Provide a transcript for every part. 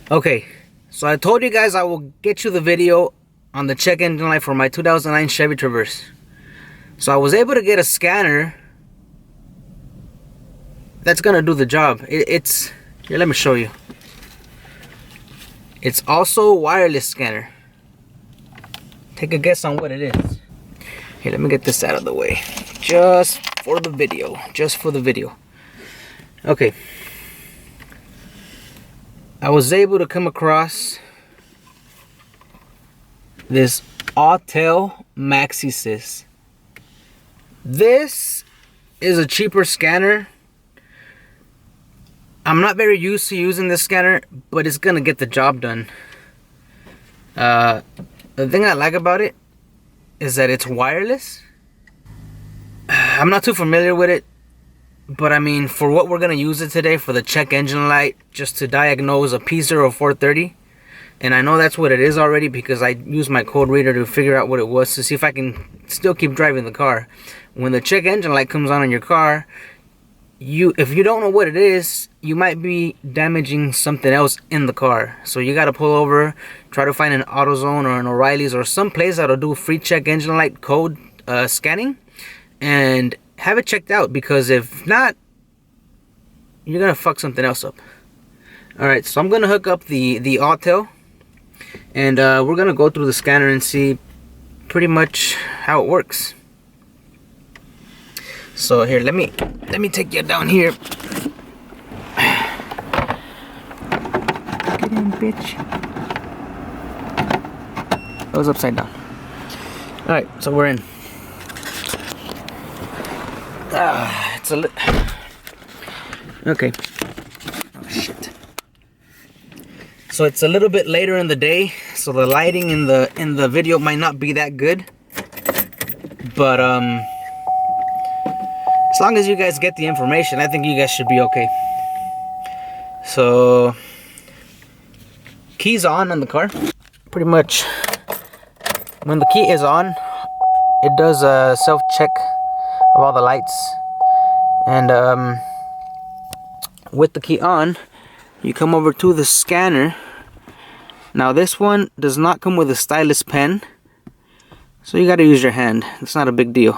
Okay, so I told you guys I will get you the video on the check engine light for my 2009 Chevy Traverse. So I was able to get a scanner that's gonna do the job. It's here, let me show you. It's also a wireless scanner. Take a guess on what it is. Here, let me get this out of the way. Just for the video. Just for the video. Okay. I was able to come across this Autel MaxiSys. This is a cheaper scanner. I'm not very used to using this scanner, but it's gonna get the job done. The thing I like about it is that it's wireless. I'm not too familiar with it, but I mean, for what we're gonna use it today, for the check engine light, just to diagnose a P0430, and I know that's what it is already because I used my code reader to figure out what it was to see if I can still keep driving the car. When the check engine light comes on in your car, if you don't know what it is, you might be damaging something else in the car. So you gotta pull over, try to find an AutoZone or an O'Reilly's or some place that'll do free check engine light code scanning, and have it checked out, because if not, you're gonna fuck something else up. Alright, so I'm gonna hook up the Autel, and we're gonna go through the scanner and see pretty much how it works. So here, let me take you down here. Get in, bitch. That was upside down. Alright, so we're in. It's a okay. Oh shit. So it's a little bit later in the day, so the lighting in the video might not be that good. But as long as you guys get the information, I think you guys should be okay. So, key's on the car. Pretty much, when the key is on, it does a self-check of all the lights. And with the key on, you come over to the scanner. Now this one does not come with a stylus pen, so you gotta use your hand. It's not a big deal.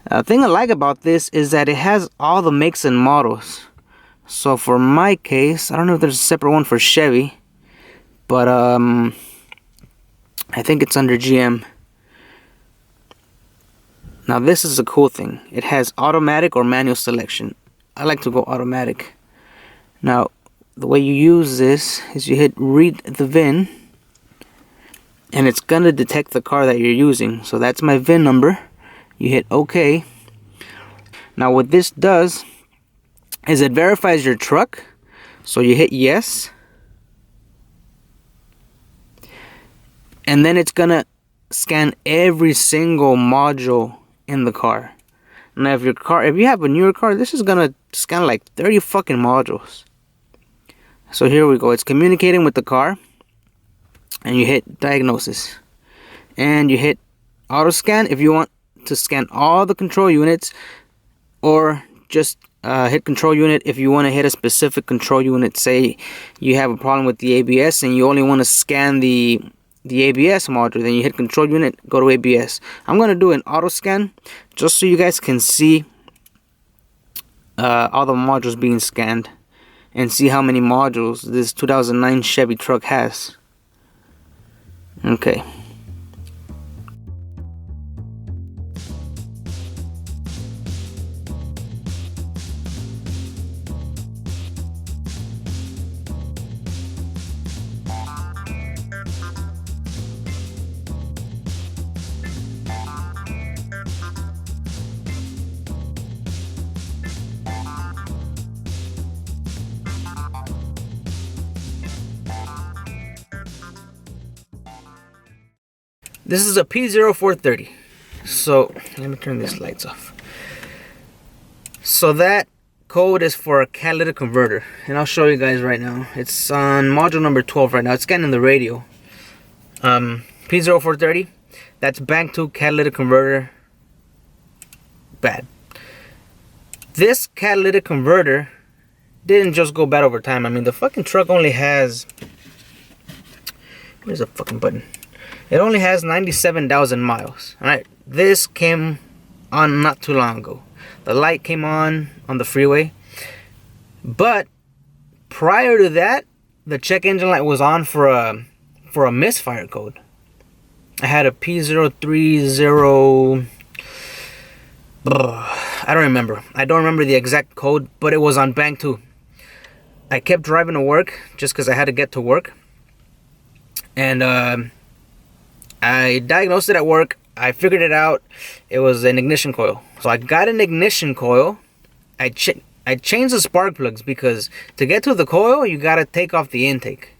The thing I like about this is that it has all the makes and models. So for my case, I don't know if there's a separate one for Chevy, but I think it's under GM. Now this is a cool thing. It has automatic or manual selection. I like to go automatic. Now the way you use this is you hit read the VIN, and it's gonna detect the car that you're using. So that's my VIN number. You hit OK. Now what this does is it verifies your truck. So you hit yes. And then it's gonna scan every single module in the car. Now if you have a newer car, this is gonna scan like 30 fucking modules. So here we go. It's communicating with the car. And you hit diagnosis. And you hit auto scan if you want to scan all the control units, or just hit control unit if you want to hit a specific control unit. Say you have a problem with the ABS and you only want to scan the ABS module, then you hit control unit, go to ABS. I'm going to do an auto scan just so you guys can see all the modules being scanned and see how many modules this 2009 Chevy truck has. Okay. This is a P0430. So let me turn these lights off. So that code is for a catalytic converter, and I'll show you guys right now. It's on module number 12 right now. It's scanning the radio. P0430. That's bank to catalytic converter. Bad. This catalytic converter didn't just go bad over time. I mean, the fucking truck only has... Where's the fucking button? It only has 97,000 miles. Alright, this came on not too long ago. The light came on the freeway. But prior to that, the check engine light was on for a misfire code. I had a P0430... I don't remember. I don't remember the exact code, but it was on bank 2. I kept driving to work just because I had to get to work. And I diagnosed it at work. I figured it out. It was an ignition coil. So I got an ignition coil. I changed the spark plugs because to get to the coil, you got to take off the intake.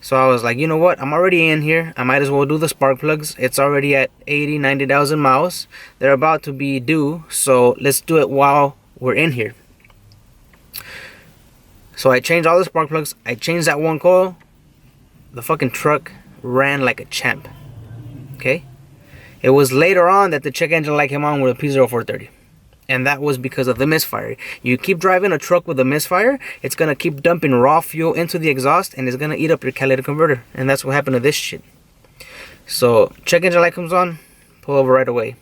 So I was like, you know what? I'm already in here. I might as well do the spark plugs. It's already at 90,000 miles. They're about to be due. So let's do it while we're in here. So I changed all the spark plugs. I changed that one coil. The fucking truck ran like a champ. Okay? It was later on that the check engine light came on with a P0430. And that was because of the misfire. You keep driving a truck with a misfire, it's going to keep dumping raw fuel into the exhaust, and it's going to eat up your catalytic converter. And that's what happened to this shit. So, check engine light comes on, pull over right away.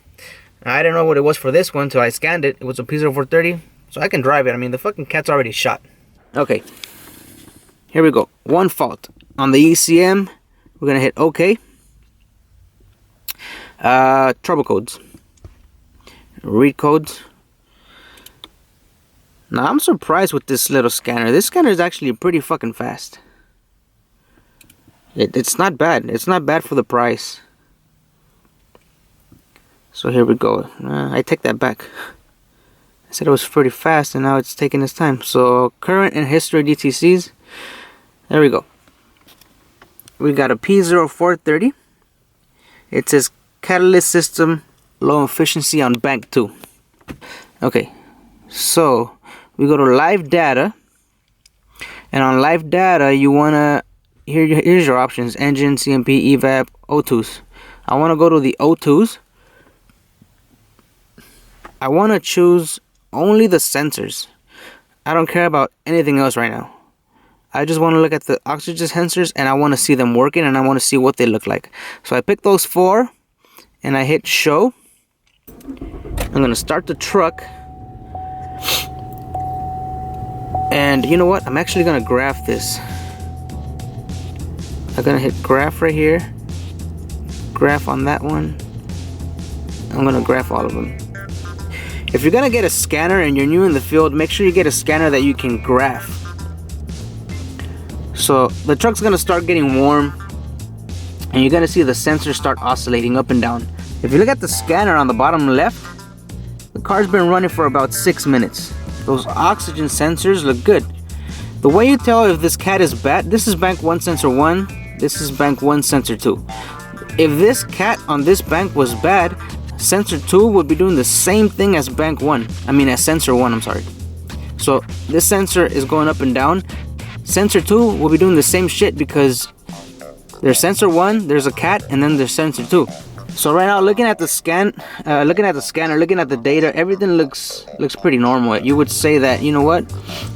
Now, I didn't know what it was for this one until I scanned it. It was a P0430, so I can drive it. I mean, the fucking cat's already shot. Okay, here we go. One fault. On the ECM, we're going to hit OK. Trouble codes. Read codes. Now, I'm surprised with this little scanner. This scanner is actually pretty fucking fast. It's not bad. It's not bad for the price. So here we go. I take that back. I said it was pretty fast, and now it's taking its time. So, current and history DTCs. There we go. We got a P0430. It says catalyst system low efficiency on bank 2. Okay, so we go to live data, and on live data you wanna here's your options: engine, CMP, evap, O2s. I want to go to the O2s. I want to choose only the sensors. I don't care about anything else right now. I just want to look at the oxygen sensors, and I want to see them working, and I want to see what they look like. So I pick those 4 and I hit show. I'm gonna start the truck, and you know what, I'm actually gonna graph this. I'm gonna hit graph right here, graph on that one. I'm gonna graph all of them. If you're gonna get a scanner and you're new in the field, make sure you get a scanner that you can graph. So the truck's gonna start getting warm, and you're gonna see the sensors start oscillating up and down. If you look at the scanner on the bottom left, the car's been running for about 6 minutes. Those oxygen sensors look good. The way you tell if this cat is bad, this is bank 1 sensor 1, this is bank 1 sensor 2. If this cat on this bank was bad, sensor 2 would be doing the same thing as bank 1. I mean as sensor 1, I'm sorry. So this sensor is going up and down. Sensor 2 will be doing the same shit because there's sensor 1, there's a cat, and then there's sensor 2. So right now, looking at the scanner, looking at the data, everything looks pretty normal. You would say that, you know what,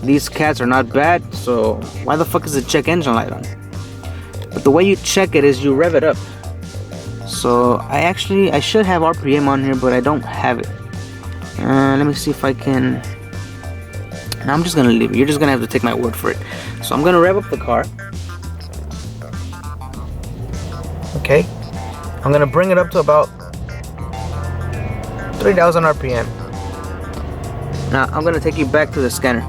these cats are not bad, so why the fuck is the check engine light on? But the way you check it is you rev it up. So I should have RPM on here, but I don't have it. Let me see if I can. No, I'm just gonna leave it. You're just gonna have to take my word for it. So I'm gonna rev up the car. Okay. I'm gonna bring it up to about 3,000 RPM. Now I'm gonna take you back to the scanner,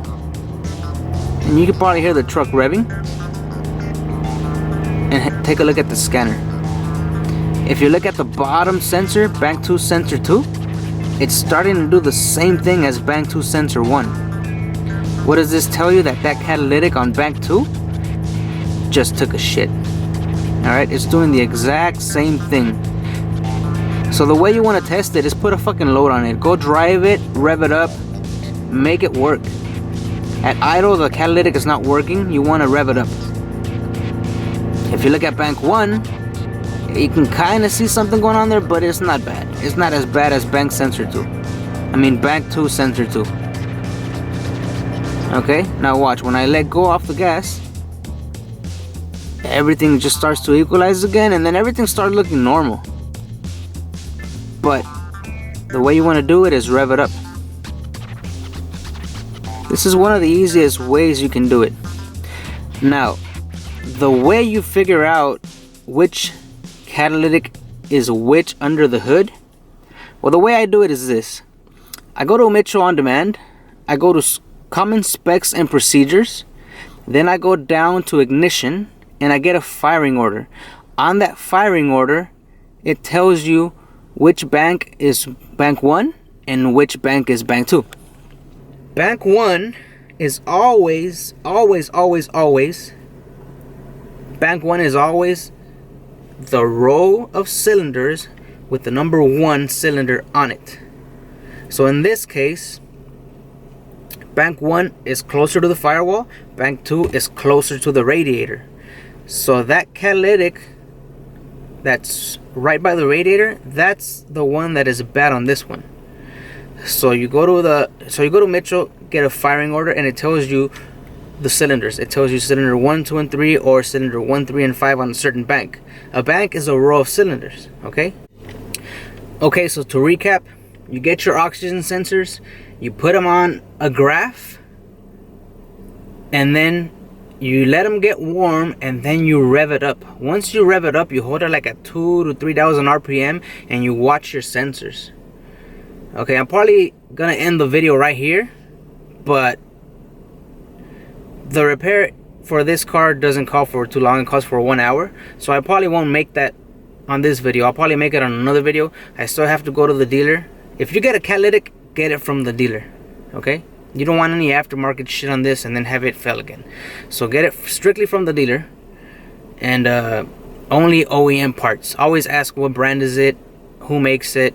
and you can probably hear the truck revving. And take a look at the scanner. If you look at the bottom sensor, bank 2 sensor 2, it's starting to do the same thing as bank 2 sensor 1. What does this tell you? That catalytic on bank 2 just took a shit. Alright, it's doing the exact same thing. So the way you want to test it is put a fucking load on it. Go drive it, rev it up, make it work. At idle, the catalytic is not working. You want to rev it up. If you look at bank 1, you can kind of see something going on there, but it's not bad. It's not as bad as bank sensor 2. I mean bank 2 sensor 2. Okay, now watch, when I let go off the gas, everything just starts to equalize again, and then everything starts looking normal. But the way you want to do it is rev it up. This is one of the easiest ways you can do it. Now, the way you figure out which catalytic is which under the hood, well, the way I do it is this. I go to Mitchell On Demand, I go to Common Specs and Procedures, then I go down to Ignition, and I get a firing order. On that firing order, it tells you which bank is bank 1 and which bank is bank 2. Bank 1 is always bank 1 is always the row of cylinders with the number 1 cylinder on it. So in this case, bank 1 is closer to the firewall, bank 2 is closer to the radiator. So that catalytic that's right by the radiator, that's the one that is bad on this one. So you go to Mitchell, get a firing order, and it tells you the cylinders. It tells you cylinder 1, 2, and 3, or cylinder 1, 3, and 5 on a certain bank. A bank is a row of cylinders, okay? Okay, so to recap, you get your oxygen sensors, you put them on a graph, and then you let them get warm, and then you rev it up. Once you rev it up, you hold it like at 2,000 to 3,000 RPM, and you watch your sensors. Okay, I'm probably gonna end the video right here, but the repair for this car doesn't call for too long. It calls for 1 hour, so I probably won't make that on this video. I'll probably make it on another video. I still have to go to the dealer. If you get a catalytic, get it from the dealer, okay? You don't want any aftermarket shit on this and then have it fail again. So get it strictly from the dealer, and only OEM parts. Always ask what brand is it, who makes it,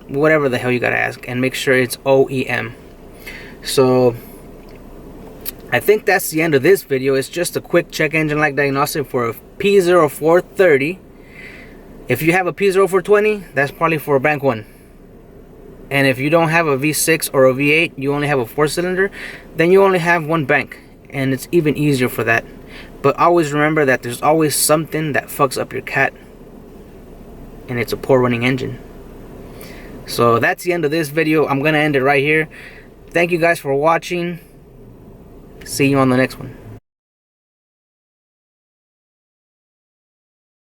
whatever the hell you gotta ask, and make sure it's OEM. So I think that's the end of this video. It's just a quick check engine light diagnostic for a P0430. If you have a P0420, that's probably for bank 1. And if you don't have a V6 or a V8, you only have a 4-cylinder, then you only have 1 bank, and it's even easier for that. But always remember that there's always something that fucks up your cat, and it's a poor running engine. So that's the end of this video. I'm gonna end it right here. Thank you guys for watching. See you on the next one.